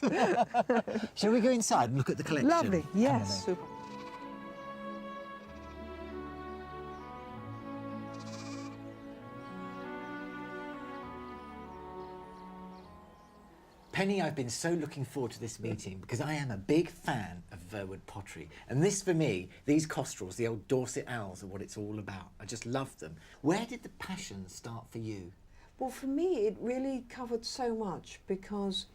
it. Shall we go inside and look at the collection? Lovely, yes. Emily? Super. Penny, I've been so looking forward to this meeting because I am a big fan of Verwood pottery. And this, for me, these costrels, the old Dorset owls, are what it's all about. I just love them. Where did the passion start for you? Well, for me, it really covered so much because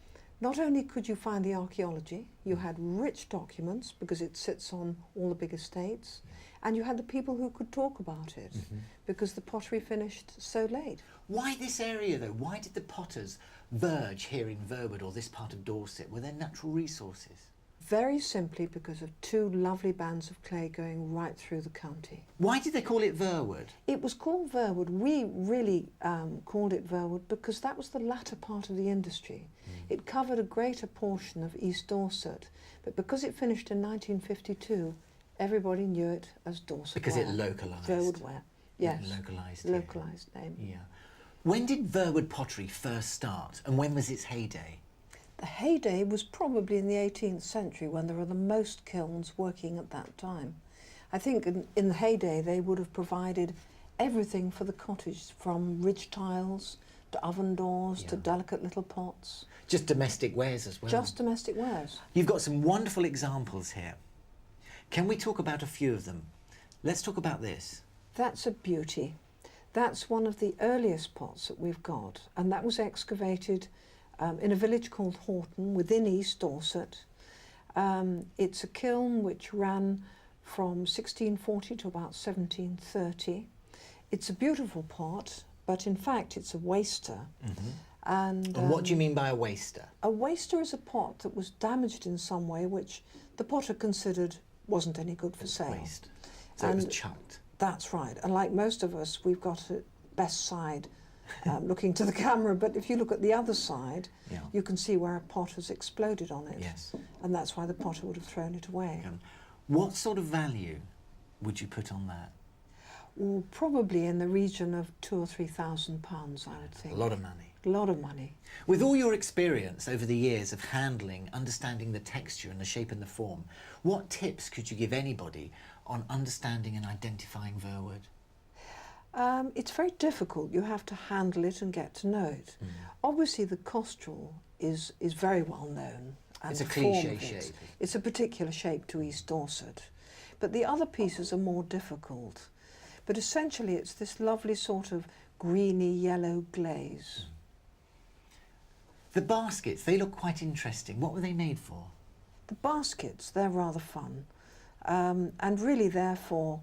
not only could you find the archaeology, you had rich documents because it sits on all the big estates, and you had the people who could talk about it because the pottery finished so late. Why this area, though? Why did the potters verge here in Verwood or this part of Dorset? Were there natural resources? Very simply because of two lovely bands of clay going right through the county. Why did they call it Verwood? It was called Verwood. We really called it Verwood because that was the latter part of the industry. It covered a greater portion of East Dorset, but because it finished in 1952, everybody knew it as Dorset Because Ware. it localised. Verwood Ware, yes. Localised. Localised name. Yeah. When did Verwood pottery first start and when was its heyday? The heyday was probably in the 18th century when there were the most kilns working at that time. I think in the heyday they would have provided everything for the cottage, from ridge tiles to oven doors to delicate little pots. Just domestic wares as well. Just domestic wares. You've got some wonderful examples here. Can we talk about a few of them? Let's talk about this. That's a beauty. That's one of the earliest pots that we've got, and that was excavated in a village called Horton within East Dorset. It's a kiln which ran from 1640 to about 1730. It's a beautiful pot, but in fact it's a waster. And what do you mean by a waster? A waster is a pot that was damaged in some way which the potter considered wasn't any good for sale. Waste. So it was chucked. That's right. And like most of us, we've got a best side looking to the camera, but if you look at the other side, you can see where a pot has exploded on it. Yes. And that's why the potter would have thrown it away. What sort of value would you put on that? Well, probably in the region of £2,000 or £3,000, I would think. A lot of money. A lot of money. With all your experience over the years of handling, understanding the texture and the shape and the form, what tips could you give anybody on understanding and identifying Verwood? It's very difficult. You have to handle it and get to know it. Obviously the costrel is very well known. And It's a the form cliché of it. shape. It's a particular shape to East Dorset. But the other pieces are more difficult. But essentially it's this lovely sort of greeny yellow glaze. The baskets, they look quite interesting. What were they made for? The baskets, they're rather fun. And really they're for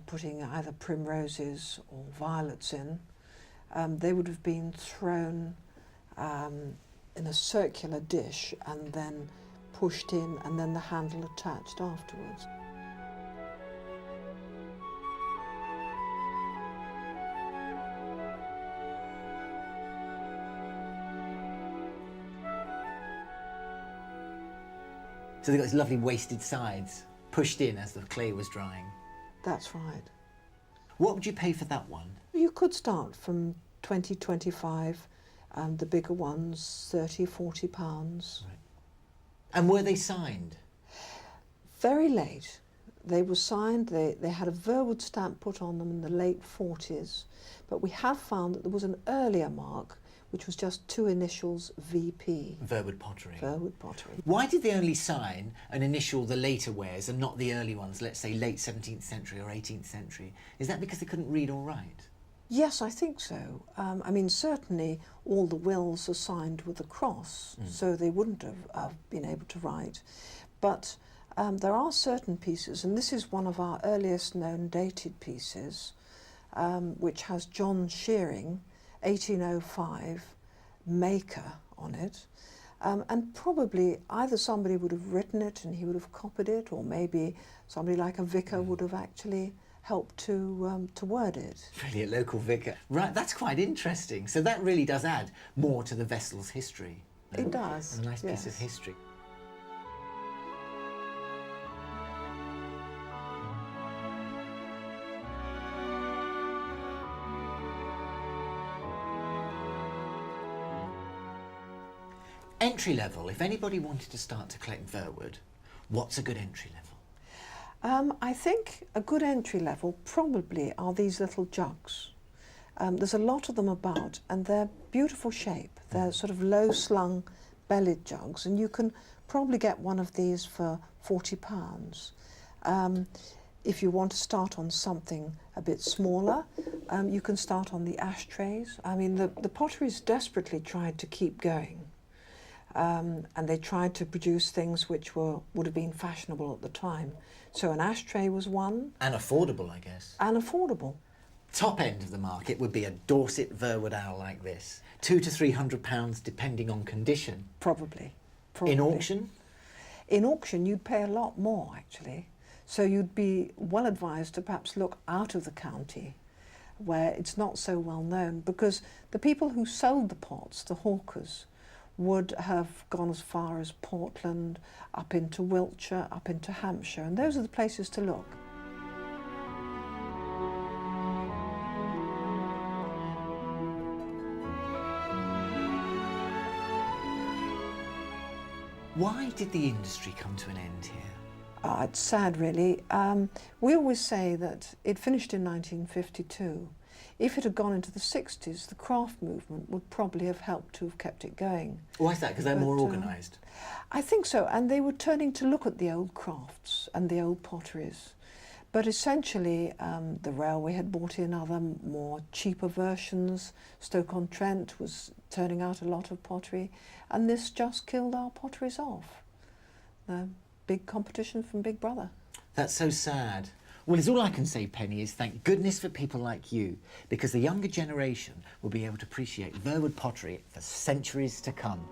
putting either primroses or violets in. They would have been thrown in a circular dish and then pushed in and then the handle attached afterwards. So they've got these lovely wasted sides, pushed in as the clay was drying. That's right. What would you pay for that one? You could start from 20, 25, and the bigger ones, 30, 40 pounds. Right. And were they signed? Very late. They were signed, they had a Verwood stamp put on them in the late 40s, but we have found that there was an earlier mark which was just two initials, VP. Verwood pottery. Verwood pottery. Why did they only sign and initial the later wares and not the early ones, let's say late 17th century or 18th century? Is that because they couldn't read or write? Yes, I think so. I mean, certainly all the wills are signed with a cross, so they wouldn't have been able to write. But there are certain pieces, and this is one of our earliest known dated pieces, which has John Shearing, 1805, maker on it. And probably either somebody would have written it and he would have copied it, or maybe somebody like a vicar would have actually helped to word it. Really, a local vicar. Right, that's quite interesting. So that really does add more to the vessel's history. It does, A nice piece of yes. history. Entry level, if anybody wanted to start to collect Verwood, what's a good entry level? I think a good entry level probably are these little jugs. There's a lot of them about, and they're beautiful shape. They're sort of low slung bellied jugs, and you can probably get one of these for £40. If you want to start on something a bit smaller, you can start on the ashtrays. I mean, the potteries desperately tried to keep going, and they tried to produce things which would have been fashionable at the time. So an ashtray was one. And affordable, I guess. And affordable. Top end of the market would be a Dorset Verwood owl like this. £200 to £300 depending on condition. Probably. In auction? In auction, you'd pay a lot more, actually. So you'd be well advised to perhaps look out of the county where it's not so well known, because the people who sold the pots, the hawkers, would have gone as far as Portland, up into Wiltshire, up into Hampshire, and those are the places to look. Why did the industry come to an end here? It's sad, really. We always say that it finished in 1952. If it had gone into the 60s, the craft movement would probably have helped to have kept it going. Why is that? Because they're more organised? I think so, and they were turning to look at the old crafts and the old potteries. But essentially, the railway had brought in other more cheaper versions. Stoke-on-Trent was turning out a lot of pottery, and this just killed our potteries off. The big competition from Big Brother. That's so sad. Well, it's all I can say, Penny, is thank goodness for people like you, because the younger generation will be able to appreciate Verwood pottery for centuries to come.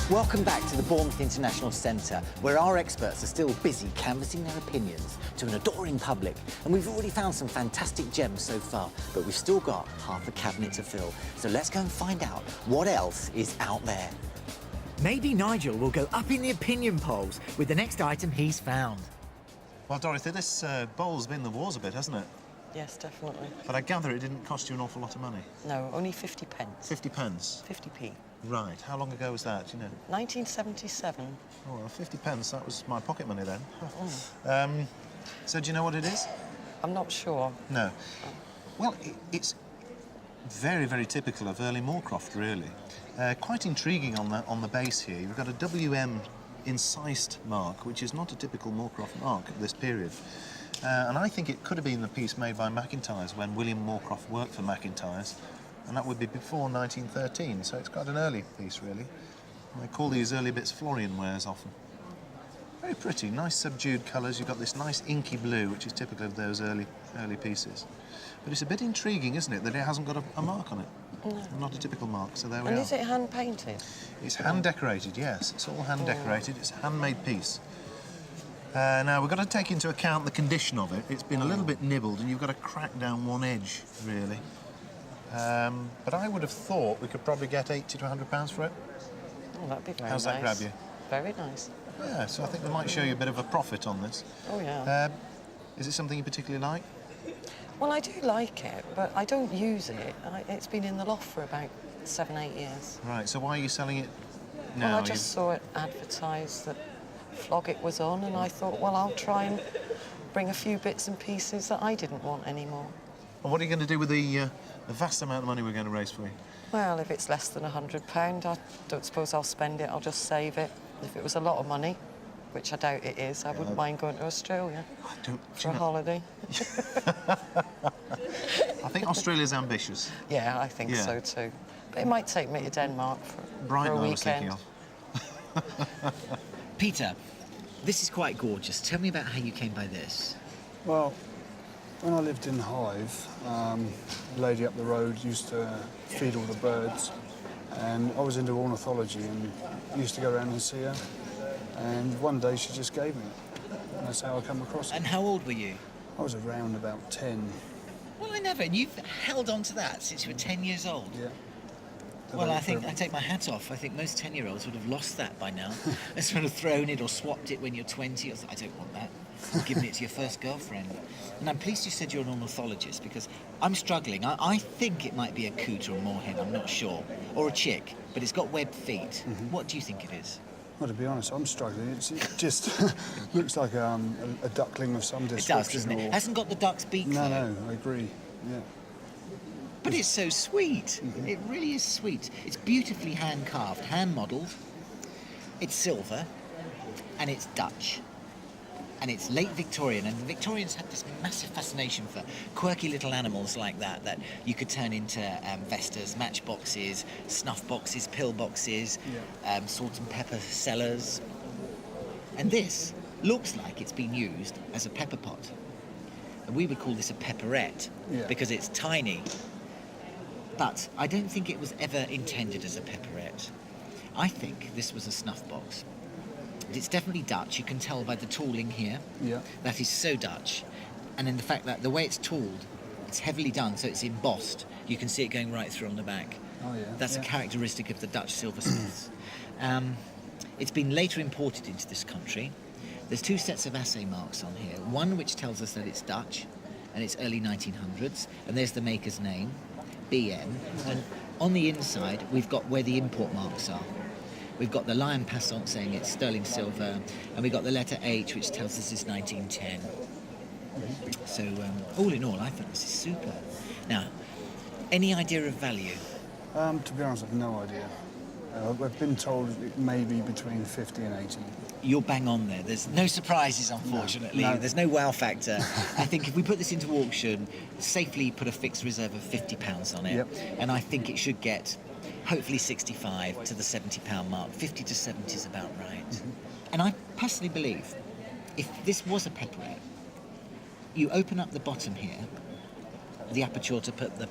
Welcome back to the Bournemouth International Centre, where our experts are still busy canvassing their opinions to an adoring public. And we've already found some fantastic gems so far, but we've still got half a cabinet to fill. So let's go and find out what else is out there. Maybe Nigel will go up in the opinion polls with the next item he's found. Well, Dorothy, this bowl's been the wars a bit, hasn't it? Yes, definitely. But I gather it didn't cost you an awful lot of money. No, only 50 pence. 50 pence? 50p. Right. How long ago was that, do you know? 1977. Oh, well, 50 pence, that was my pocket money then. So do you know what it is? I'm not sure. No. Well, it's very, very typical of early Moorcroft, really. Quite intriguing on the base here. You've got a WM incised mark, which is not a typical Moorcroft mark at this period. And I think it could have been the piece made by Macintyre's when William Moorcroft worked for Macintyre's, and that would be before 1913, so it's quite an early piece, really. And they call these early bits Florian wares often. Very pretty, nice subdued colours. You've got this nice inky blue, which is typical of those early pieces. But it's a bit intriguing, isn't it, that it hasn't got a mark on it? No. Not a typical mark, so there we are. And is it hand-painted? It's hand-decorated, yes. It's all hand-decorated. It's a handmade piece. Now, we've got to take into account the condition of it. It's been a little bit nibbled, and you've got to crack down one edge, really. But I would have thought we could probably get £80 to £100 for it. Oh, that'd be very nice. How's that grab you? Very nice. Yeah, so I think we might show you a bit of a profit on this. Oh, yeah. Is it something you particularly like? Well, I do like it, but I don't use it. It's been in the loft for about 7, 8 years. Right, so why are you selling it now? Well, I just saw it advertised that Flog it was on, and I thought, well, I'll try and bring a few bits and pieces that I didn't want anymore. And what are you going to do with the vast amount of money we're going to raise for you? Well, if it's less than £100, I don't suppose I'll spend it. I'll just save it. If it was a lot of money, which I doubt it is, I wouldn't mind going to Australia for a holiday. I think Australia's ambitious. Yeah, I think so too. But it might take me to Denmark for a I was thinking weekend. of. Peter, this is quite gorgeous. Tell me about how you came by this. Well, when I lived in Hythe, a lady up the road used to feed all the birds, and I was into ornithology and used to go around and see her. And one day she just gave me it, and that's how I come across it. And how old were you? I was around about 10. Well, I never. And you've held on to that since you were 10 years old. Yeah. Well, I think I take my hat off. I think most 10-year-olds would have lost that by now. They've sort of thrown it or swapped it when you're 20. I don't want that. Or giving it to your first girlfriend. And I'm pleased you said you're an ornithologist because I'm struggling. I think it might be a coot or a moorhen, I'm not sure. Or a chick, but it's got webbed feet. What do you think it is? Well, to be honest, I'm struggling. It just looks like a duckling of some description. It does, doesn't it? Hasn't got the duck's beak, No, though. no, I agree. Yeah. But it's so sweet. It really is sweet. It's beautifully hand-carved, hand-modelled. It's silver, and it's Dutch. And it's late Victorian, and the Victorians had this massive fascination for quirky little animals like that you could turn into vestas, matchboxes, snuff boxes, pill boxes, salt and pepper cellars. And this looks like it's been used as a pepper pot. And we would call this a pepperette because it's tiny. But I don't think it was ever intended as a pepperette. I think this was a snuff box. It's definitely Dutch. You can tell by the tooling here. Yeah. That is so Dutch. And in the fact that the way it's tooled, it's heavily done, so it's embossed. You can see it going right through on the back. Oh, yeah. That's a characteristic of the Dutch silversmiths. It's been later imported into this country. There's two sets of assay marks on here. One which tells us that it's Dutch, and it's early 1900s, and there's the maker's name, BM. And on the inside, we've got where the import marks are. We've got the Lion Passant saying it's sterling silver, and we've got the letter H, which tells us it's 1910. So, all in all, I think this is super. Now, any idea of value? To be honest, I've no idea. I've been told it may be between 50 and 80. You're bang on there. There's no surprises, unfortunately. No. There's no wow factor. I think if we put this into auction, safely put a fixed reserve of £50 on it. Yep. And I think it should get hopefully 65 to the £70 mark. 50 to 70 is about right. And I personally believe if this was a pepperette, you open up the bottom here, the aperture to put the